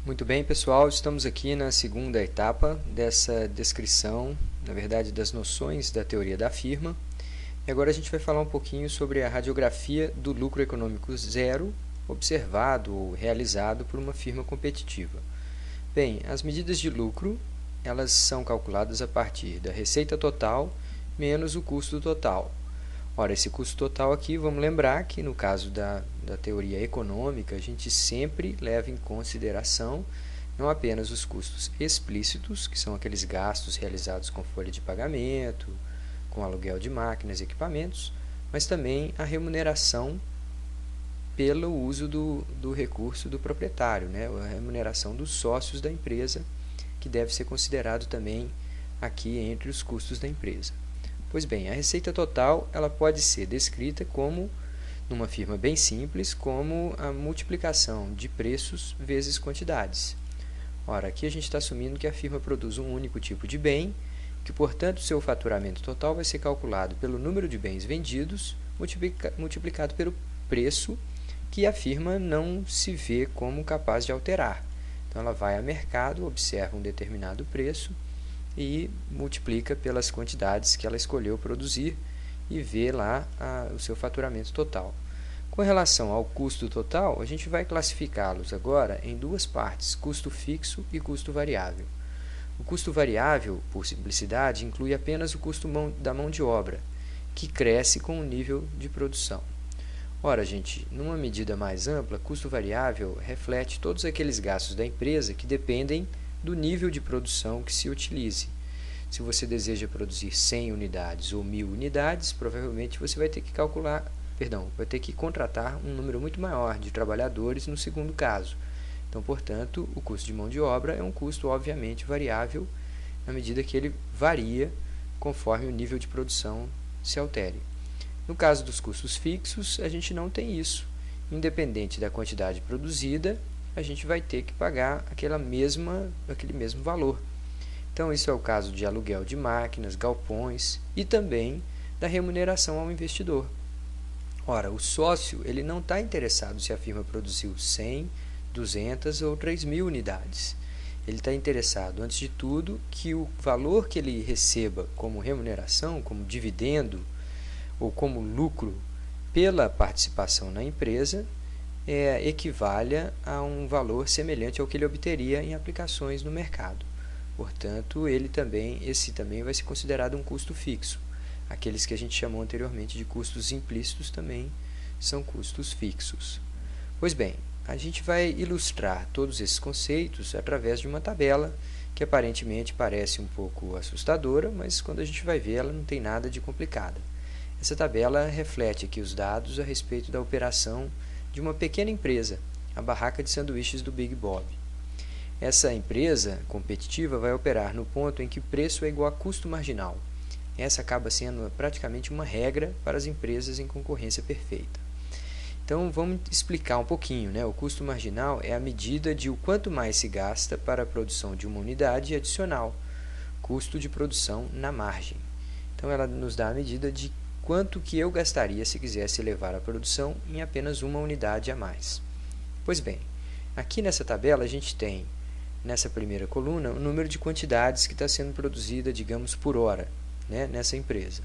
Muito bem, pessoal, estamos aqui na segunda etapa dessa descrição, na verdade, das noções da teoria da firma. E agora a gente vai falar um pouquinho sobre a radiografia do lucro econômico zero observado ou realizado por uma firma competitiva. Bem, as medidas de lucro, elas são calculadas a partir da receita total menos o custo total. Ora, esse custo total aqui, vamos lembrar que no caso da teoria econômica, a gente sempre leva em consideração não apenas os custos explícitos, que são aqueles gastos realizados com folha de pagamento, com aluguel de máquinas e equipamentos, mas também a remuneração pelo uso do recurso do proprietário, né? A remuneração dos sócios da empresa, que deve ser considerado também aqui entre os custos da empresa. Pois bem, a receita total ela pode ser descrita como, numa firma bem simples, como a multiplicação de preços vezes quantidades. Ora, aqui a gente está assumindo que a firma produz um único tipo de bem, que, portanto, seu faturamento total vai ser calculado pelo número de bens vendidos multiplicado pelo preço que a firma não se vê como capaz de alterar. Então, ela vai ao mercado, observa um determinado preço e multiplica pelas quantidades que ela escolheu produzir e vê lá o seu faturamento total. Com relação ao custo total, a gente vai classificá-los agora em duas partes, custo fixo e custo variável. O custo variável, por simplicidade, inclui apenas o custo da mão de obra, que cresce com o nível de produção. Ora, gente, numa medida mais ampla, custo variável reflete todos aqueles gastos da empresa que dependem do nível de produção que se utilize. Se você deseja produzir 100 unidades ou 1000 unidades, provavelmente você vai ter que vai ter que contratar um número muito maior de trabalhadores no segundo caso. Então, portanto, o custo de mão de obra é um custo, obviamente, variável, na medida que ele varia conforme o nível de produção se altere. No caso dos custos fixos, a gente não tem isso. Independente da quantidade produzida, a gente vai ter que pagar aquele mesmo valor. Então, isso é o caso de aluguel de máquinas, galpões e também da remuneração ao investidor. Ora, o sócio ele não está interessado se a firma produziu 100, 200 ou 3.000 unidades. Ele está interessado, antes de tudo, que o valor que ele receba como remuneração, como dividendo ou como lucro pela participação na empresa, equivalha a um valor semelhante ao que ele obteria em aplicações no mercado. Portanto, esse também vai ser considerado um custo fixo. Aqueles que a gente chamou anteriormente de custos implícitos também são custos fixos. Pois bem, a gente vai ilustrar todos esses conceitos através de uma tabela que aparentemente parece um pouco assustadora, mas quando a gente vai ver ela não tem nada de complicada. Essa tabela reflete aqui os dados a respeito da operação de uma pequena empresa, a barraca de sanduíches do Big Bob. Essa empresa competitiva vai operar no ponto em que preço é igual a custo marginal. Essa acaba sendo praticamente uma regra para as empresas em concorrência perfeita. Então, vamos explicar um pouquinho, né? O custo marginal é a medida de o quanto mais se gasta para a produção de uma unidade adicional, custo de produção na margem. Então, ela nos dá a medida de quanto que eu gastaria se quisesse elevar a produção em apenas uma unidade a mais. Pois bem, aqui nessa tabela a gente tem, nessa primeira coluna, o número de quantidades que está sendo produzida, digamos, por hora, né, nessa empresa.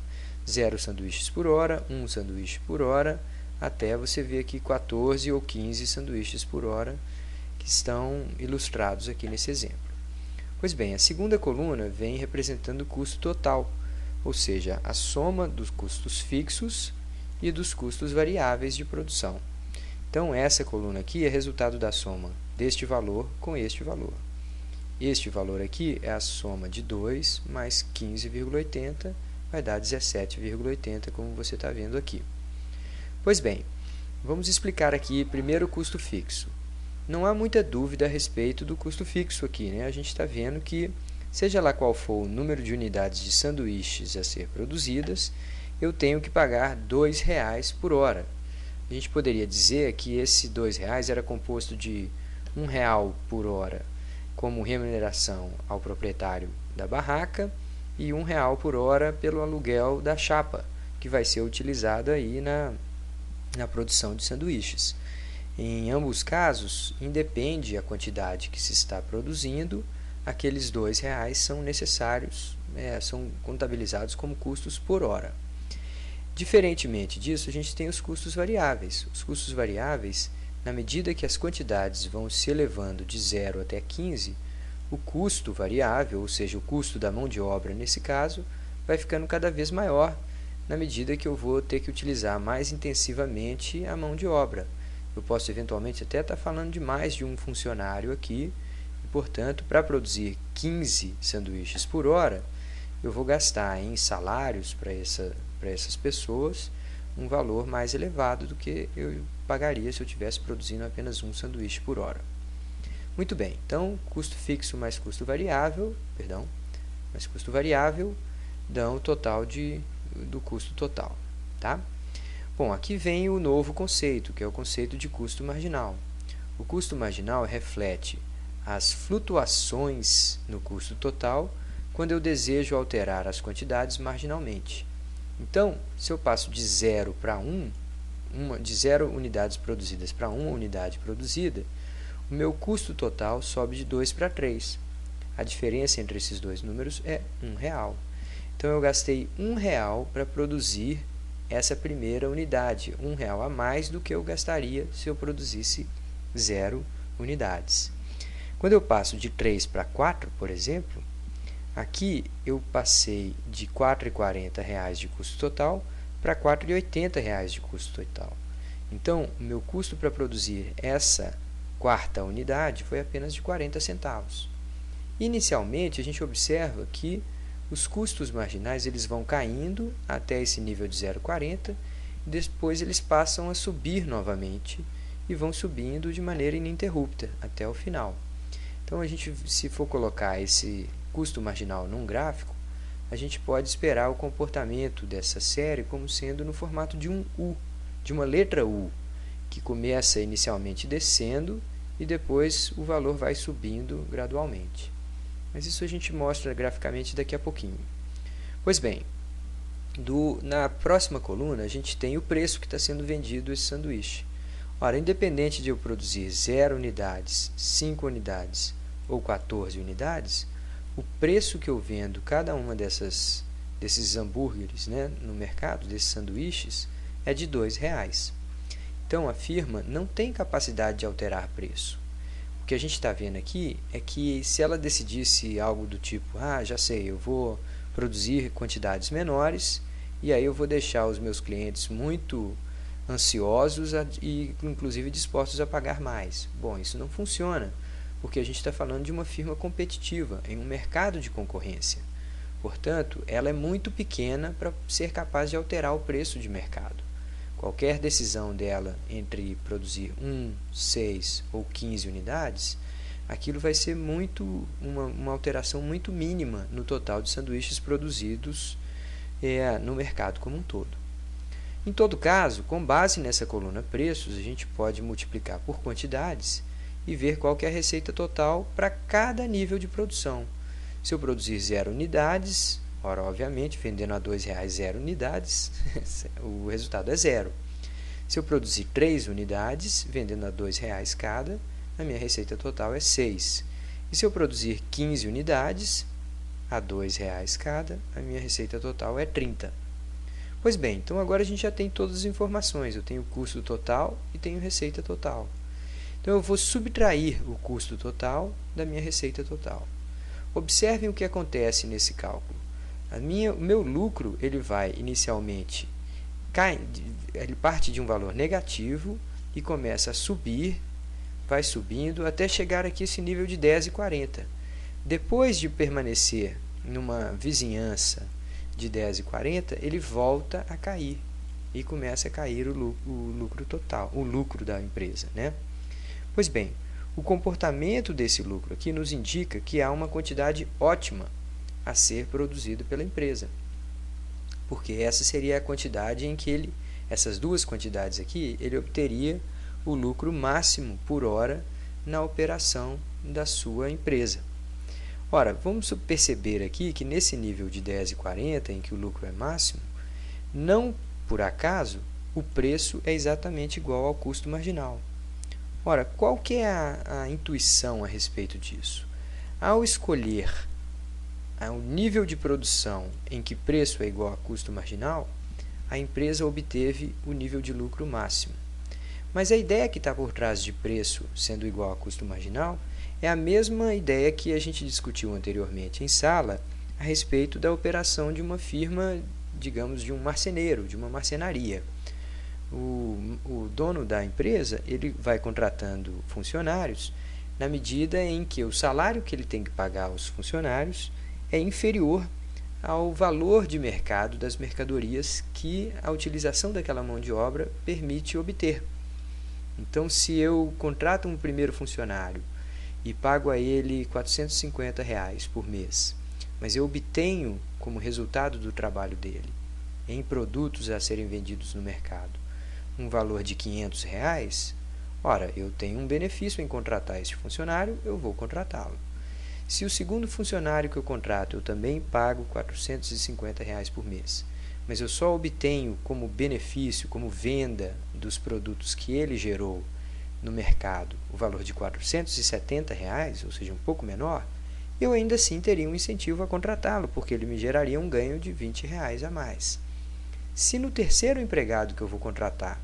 0 sanduíches por hora, 1 sanduíche por hora, até você ver aqui 14 ou 15 sanduíches por hora que estão ilustrados aqui nesse exemplo. Pois bem, a segunda coluna vem representando o custo total, ou seja, a soma dos custos fixos e dos custos variáveis de produção. Então, essa coluna aqui é resultado da soma deste valor com este valor. Este valor aqui é a soma de 2 mais 15,80, vai dar 17,80, como você está vendo aqui. Pois bem, vamos explicar aqui primeiro o custo fixo. Não há muita dúvida a respeito do custo fixo aqui, né? A gente está vendo que, seja lá qual for o número de unidades de sanduíches a ser produzidas, eu tenho que pagar R$ 2,00 por hora. A gente poderia dizer que esse R$ 2,00 era composto de R$ 1,00 por hora como remuneração ao proprietário da barraca e R$ 1,00 por hora pelo aluguel da chapa, que vai ser utilizada aí na produção de sanduíches. Em ambos os casos, independe a quantidade que se está produzindo, aqueles R$ 2 são necessários, são contabilizados como custos por hora. Diferentemente disso, a gente tem os custos variáveis. Os custos variáveis, na medida que as quantidades vão se elevando de 0 até 15, o custo variável, ou seja, o custo da mão de obra nesse caso, vai ficando cada vez maior, na medida que eu vou ter que utilizar mais intensivamente a mão de obra. Eu posso eventualmente até estar falando de mais de um funcionário aqui, e, portanto, para produzir 15 sanduíches por hora, eu vou gastar em salários para essas pessoas um valor mais elevado do que eu pagaria se eu estivesse produzindo apenas um sanduíche por hora. Muito bem, então custo fixo mais custo variável, dão o total do custo total, tá? Bom, aqui vem o novo conceito, que é o conceito de custo marginal. O custo marginal reflete as flutuações no custo total quando eu desejo alterar as quantidades marginalmente. Então, se eu passo de 0 para 1, de 0 unidades produzidas para 1 unidade produzida, o meu custo total sobe de 2 para 3. A diferença entre esses dois números é R$1. Então, eu gastei R$1 para produzir essa primeira unidade, R$1 a mais do que eu gastaria se eu produzisse 0 unidades. Quando eu passo de 3 para 4, por exemplo, aqui eu passei de R$ 4,40 de custo total para R$ 4,80 de custo total. Então, o meu custo para produzir essa quarta unidade foi apenas de 40 centavos. Inicialmente, a gente observa que os custos marginais eles vão caindo até esse nível de 0,40 e depois eles passam a subir novamente e vão subindo de maneira ininterrupta até o final. Então, se for colocar esse custo marginal num gráfico, a gente pode esperar o comportamento dessa série como sendo no formato de um U, de uma letra U, que começa inicialmente descendo e depois o valor vai subindo gradualmente. Mas isso a gente mostra graficamente daqui a pouquinho. Pois bem, na próxima coluna a gente tem o preço que está sendo vendido esse sanduíche. Ora, independente de eu produzir 0 unidades, 5 unidades ou 14 unidades, o preço que eu vendo cada uma desses hambúrgueres, no mercado, desses sanduíches, é de R$2. Então, a firma não tem capacidade de alterar preço. O que a gente está vendo aqui é que se ela decidisse algo do tipo, já sei, eu vou produzir quantidades menores e aí eu vou deixar os meus clientes muito ansiosos e inclusive dispostos a pagar mais. Bom, isso não funciona, porque a gente está falando de uma firma competitiva, em um mercado de concorrência. Portanto, ela é muito pequena para ser capaz de alterar o preço de mercado. Qualquer decisão dela entre produzir 1, 6 ou 15 unidades, aquilo vai ser uma alteração muito mínima no total de sanduíches produzidos no mercado como um todo. Em todo caso, com base nessa coluna preços, a gente pode multiplicar por quantidades e ver qual que é a receita total para cada nível de produção. Se eu produzir 0 unidades, ora, obviamente, vendendo a R$2 0 unidades, o resultado é 0. Se eu produzir 3 unidades, vendendo a R$2 cada, a minha receita total é 6. E se eu produzir 15 unidades, a R$2 cada, a minha receita total é 30. Pois bem, então agora a gente já tem todas as informações. Eu tenho o custo total e tenho receita total. Então, eu vou subtrair o custo total da minha receita total. Observem o que acontece nesse cálculo. O meu lucro ele vai inicialmente ele parte de um valor negativo e começa a subir, vai subindo até chegar aqui esse nível de 10,40. Depois de permanecer numa vizinhança de 10,40, ele volta a cair e começa a cair o lucro total, o lucro da empresa, Pois bem, o comportamento desse lucro aqui nos indica que há uma quantidade ótima a ser produzida pela empresa, porque essa seria a quantidade em que essas duas quantidades aqui, ele obteria o lucro máximo por hora na operação da sua empresa. Ora, vamos perceber aqui que nesse nível de 10,40, em que o lucro é máximo, não por acaso o preço é exatamente igual ao custo marginal. Ora, qual que é a intuição a respeito disso? Ao escolher o nível de produção em que preço é igual a custo marginal, a empresa obteve o nível de lucro máximo. Mas a ideia que está por trás de preço sendo igual a custo marginal é a mesma ideia que a gente discutiu anteriormente em sala a respeito da operação de uma firma, digamos, de um marceneiro, de uma marcenaria. O dono da empresa ele vai contratando funcionários na medida em que o salário que ele tem que pagar aos funcionários é inferior ao valor de mercado das mercadorias que a utilização daquela mão de obra permite obter. Então, se eu contrato um primeiro funcionário e pago a ele R$ 450 por mês, mas eu obtenho como resultado do trabalho dele, em produtos a serem vendidos no mercado, um valor de R$ 500, ora, eu tenho um benefício em contratar esse funcionário, eu vou contratá-lo. Se o segundo funcionário que eu contrato eu também pago R$ 450 por mês, mas eu só obtenho como benefício, como venda dos produtos que ele gerou no mercado, o valor de R$ 470, ou seja, um pouco menor, eu ainda assim teria um incentivo a contratá-lo, porque ele me geraria um ganho de R$ 20 a mais. Se no terceiro empregado que eu vou contratar,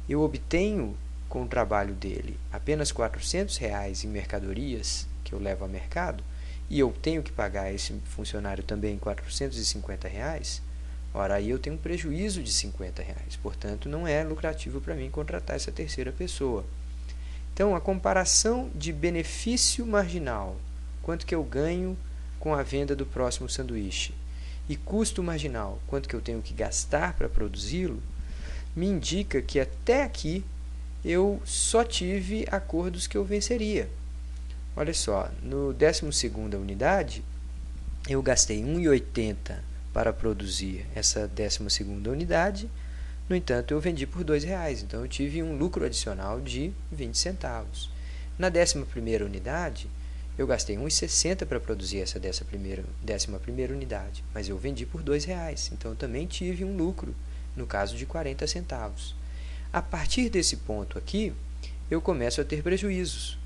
eu obtenho com o trabalho dele apenas R$ 400 em mercadorias que eu levo ao mercado, e eu tenho que pagar a esse funcionário também R$ 450, ora, aí eu tenho um prejuízo de R$ 50, portanto, não é lucrativo para mim contratar essa terceira pessoa. Então, a comparação de benefício marginal, quanto que eu ganho com a venda do próximo sanduíche, e custo marginal, quanto que eu tenho que gastar para produzi-lo, me indica que até aqui eu só tive acordos que eu venceria. Olha só, no 12ª unidade, eu gastei R$ 1,80 para produzir essa 12ª unidade, no entanto, eu vendi por R$ 2, então eu tive um lucro adicional de 20 centavos. Na 11ª unidade, eu gastei R$ 1,60 para produzir essa 11ª unidade, mas eu vendi por R$ 2, então eu também tive um lucro, no caso de 40 centavos. A partir desse ponto aqui, eu começo a ter prejuízos.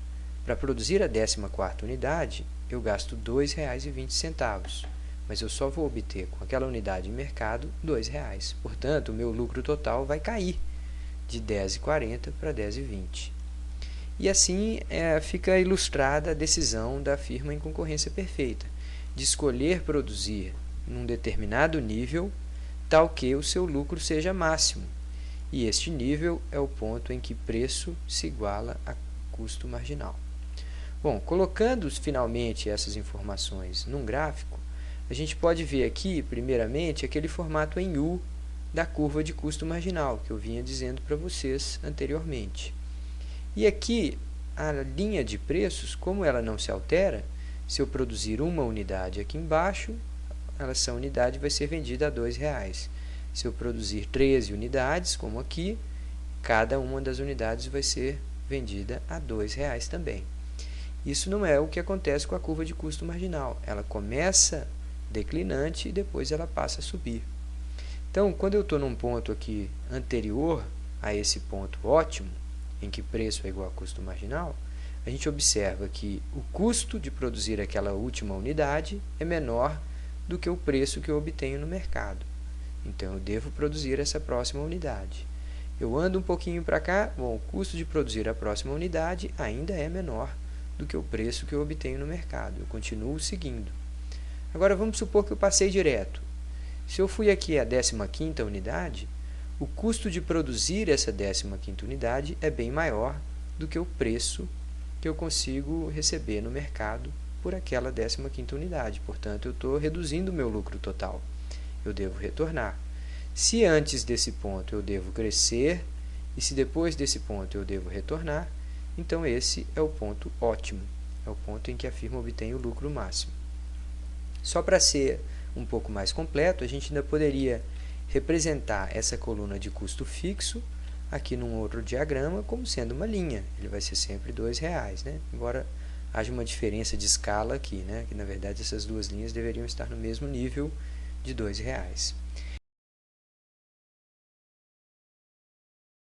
Para produzir a 14ª unidade, eu gasto R$ 2,20, mas eu só vou obter com aquela unidade em mercado R$ 2. Portanto, o meu lucro total vai cair de R$ 10,40 para R$ 10,20. E assim fica ilustrada a decisão da firma em concorrência perfeita, de escolher produzir num determinado nível, tal que o seu lucro seja máximo. E este nível é o ponto em que preço se iguala a custo marginal. Bom, colocando finalmente essas informações num gráfico, a gente pode ver aqui, primeiramente, aquele formato em U da curva de custo marginal, que eu vinha dizendo para vocês anteriormente. E aqui, a linha de preços, como ela não se altera, se eu produzir uma unidade aqui embaixo, essa unidade vai ser vendida a R$ 2. Se eu produzir 13 unidades, como aqui, cada uma das unidades vai ser vendida a R$ 2 também. Isso não é o que acontece com a curva de custo marginal. Ela começa declinante e depois ela passa a subir. Então, quando eu estou num ponto aqui anterior a esse ponto ótimo, em que preço é igual a custo marginal, a gente observa que o custo de produzir aquela última unidade é menor do que o preço que eu obtenho no mercado. Então, eu devo produzir essa próxima unidade. Eu ando um pouquinho para cá, bom, o custo de produzir a próxima unidade ainda é menor do que o preço que eu obtenho no mercado. Eu continuo seguindo. Agora, vamos supor que eu passei direto. Se eu fui aqui à 15ª unidade, o custo de produzir essa 15ª unidade é bem maior do que o preço que eu consigo receber no mercado por aquela 15ª unidade. Portanto, eu estou reduzindo o meu lucro total. Eu devo retornar. Se antes desse ponto eu devo crescer e se depois desse ponto eu devo retornar, então esse é o ponto ótimo, é o ponto em que a firma obtém o lucro máximo. Só para ser um pouco mais completo, a gente ainda poderia representar essa coluna de custo fixo aqui num outro diagrama como sendo uma linha. Ele vai ser sempre R$ 2, né? Embora haja uma diferença de escala aqui, né? Que na verdade essas duas linhas deveriam estar no mesmo nível de R$ 2.